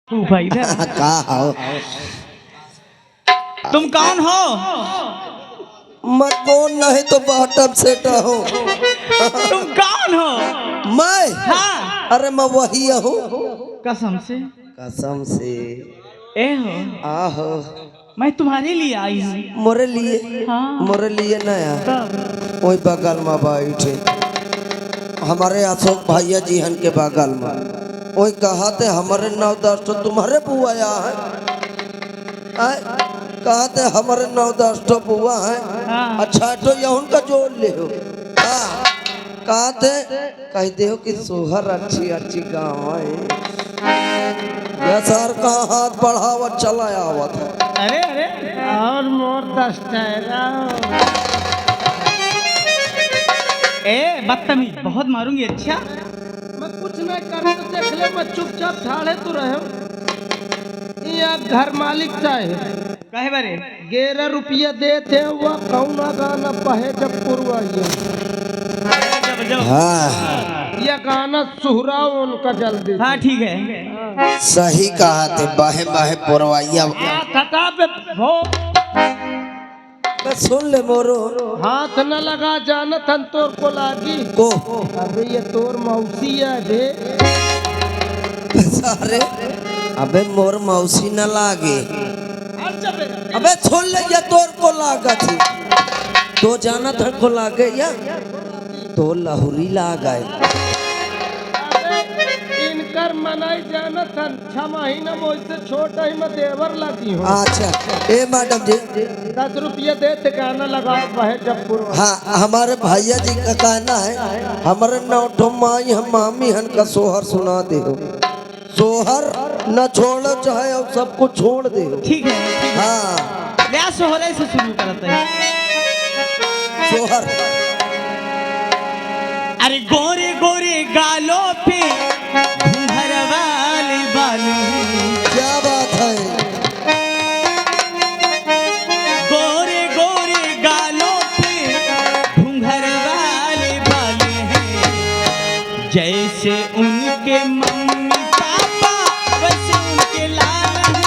भाई का हो? तुम कौन हो? मैं कौन नहीं तो बॉटम सेट हूँ। तुम कौन हो? मैं? हाँ। अरे मैं वही हूँ। कसम से? कसम से। ए हो? आहो। मैं तुम्हारे लिए आई हूँ। मोरे लिए? हाँ। मोरे लिए नया। कब? वही बगल में बैठे हमारे अशोक भैया जी हन के बगल में वही कहा थे हमारे 9-10 तो तुम्हारे बुआ है। कहा थे हमारे 9-10 तो बुआ है। हाँ। अच्छा तो ये उनका जोड़ ले हो। कहा थे कह दे कि सोहर अच्छी अच्छी गाँव है। यह सर का हाथ बढ़ावा चला आवा था। अरे अरे और मोर 10 ए बदतमीज बहुत मारूंगी। अच्छा मैं कुछ नहीं कर तो देख ले, मैं चुपचाप ठाड़े तो रहे। यहाँ घर मालिक चाहे कहे बारे 11 रुपया देते वह कौना गाना पहे जब पुरवाइए। हाँ यह गाना सुहराओ उनका जल्दी। हाँ ठीक है। सही कहा थे बाहे बाहे पुरवाइया। सुन ले मोरो। हाथ न लगा जाना थन तोर को लागी को अबे ये तोर मौसी है बे। सारे अबे मोर मौसी न लागे। अबे सुन ले ये तोर को लागा थी तो जाना था को लागे या तो लहुरी लागे। इनकर मनाई जाना थन 6 महीना मुझसे छोटा ही मैं देवर लगी हूँ। अच्छा ए मैडम जी 10 रुपया देते गाना लगा पहे जब पुरवा। हाँ हमारे भैया जी का कहना है हमारे 9 माई हम मामी हन का सोहर सुना दे हो। सोहर न छोड़ो चाहे और सब कुछ छोड़ दे हो। ठीक है। हाँ ले सोहरे से शुरू करते हैं। सोहर अरे गोरे गोरे गालों पे घूंघर वाले बाल हैं। क्या बात है। गोरे गोरे गालों पे घूंघर वाले बाल हैं। जैसे उनके मम्मी पापा वैसे उनके लाल हैं।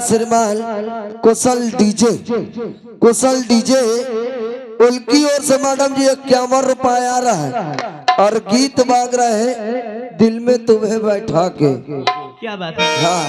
श्रीमान कुशल डीजे उनकी ओर से मैडम जी 51 रुपया आ रहा है और गीत बाग रहे दिल में तुम्हें बैठा के। क्या बात है। हाँ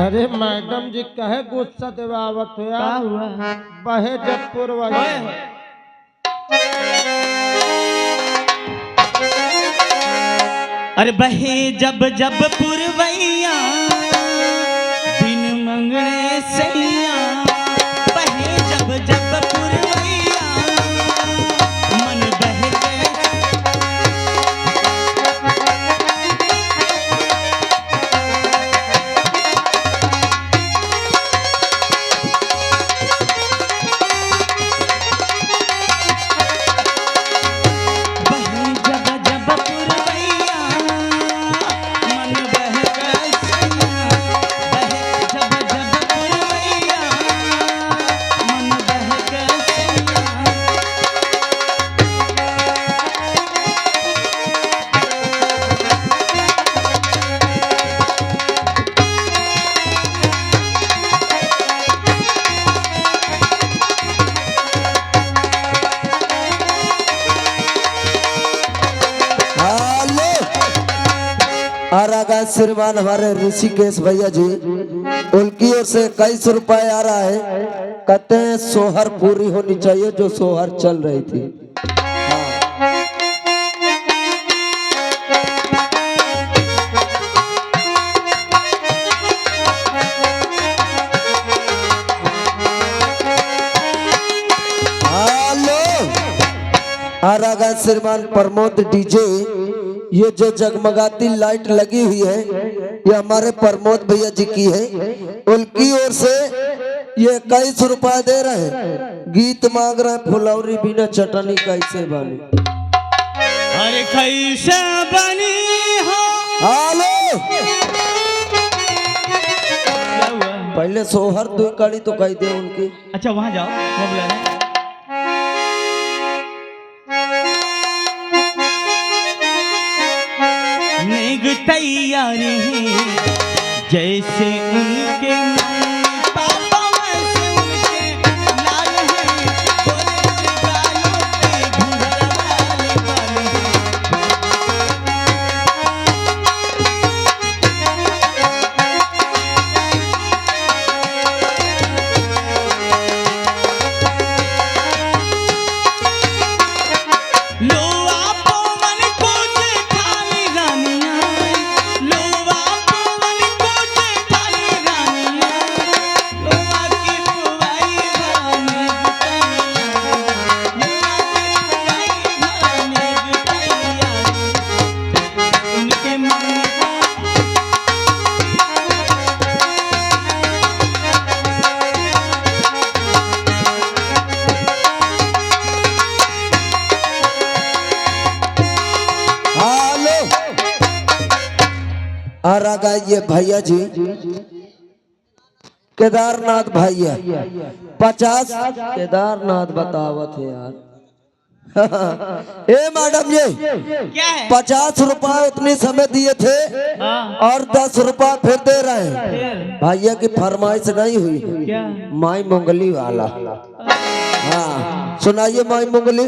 अरे मैडम जी कहे गुस्सा देवावत हो क्या हुआ? बहे जब पुरवाइए। अरे बहे जब जब पुरवैया बिन मंगने सैया। बहे जब जब पुरवैया मन बहके। आरागा श्रीमान हमारे ऋषिकेश भैया जी, उनकी ओर से 21 रुपए आ रहा है। कहते हैं सोहर पूरी होनी चाहिए जो सोहर चल रही थी। आरागा श्रीमान प्रमोद डीजे, ये जो जगमगाती लाइट लगी हुई है ये हमारे प्रमोद भैया जी की है। उनकी ओर से ये 21 रुपए दे रहे हैं। गीत मांग रहे हैं फुलौरी बिना चटनी कैसे बनी। अरे कैसे बनी हो। हेलो, क्या हुआ? पहले सोहर 2 कड़ी तो कह दे उनकी। अच्छा वहां जाओ, वो बुला रहे हैं। नेग तैयारी है जैसे उनके मम्मी पापा वैसे उनके लाल हैं, गोरे गालों पे घुंघरा वाले बाल हैं। लो आपो मन कुछ खाली रानियां, लो आपो मन कुछ खाली रानियां, लो आके पुवाई भाने गुतैया, लो आके पुवाई भाने गुतैया, उनके मम्मी हेलो, आरागा ये भैया जी केदारनाथ भैया 50 केदारनाथ बतावत है यार। ए मैडम जी, क्या है? 50 रुपए उतने समय दिए थे हाँ। और 10 रुपए फिर दे रहे हैं। फिर भैया की फरमाइश नहीं हुई। क्या? माई मंगली वाला। हाँ सुनाइए माई मंगली।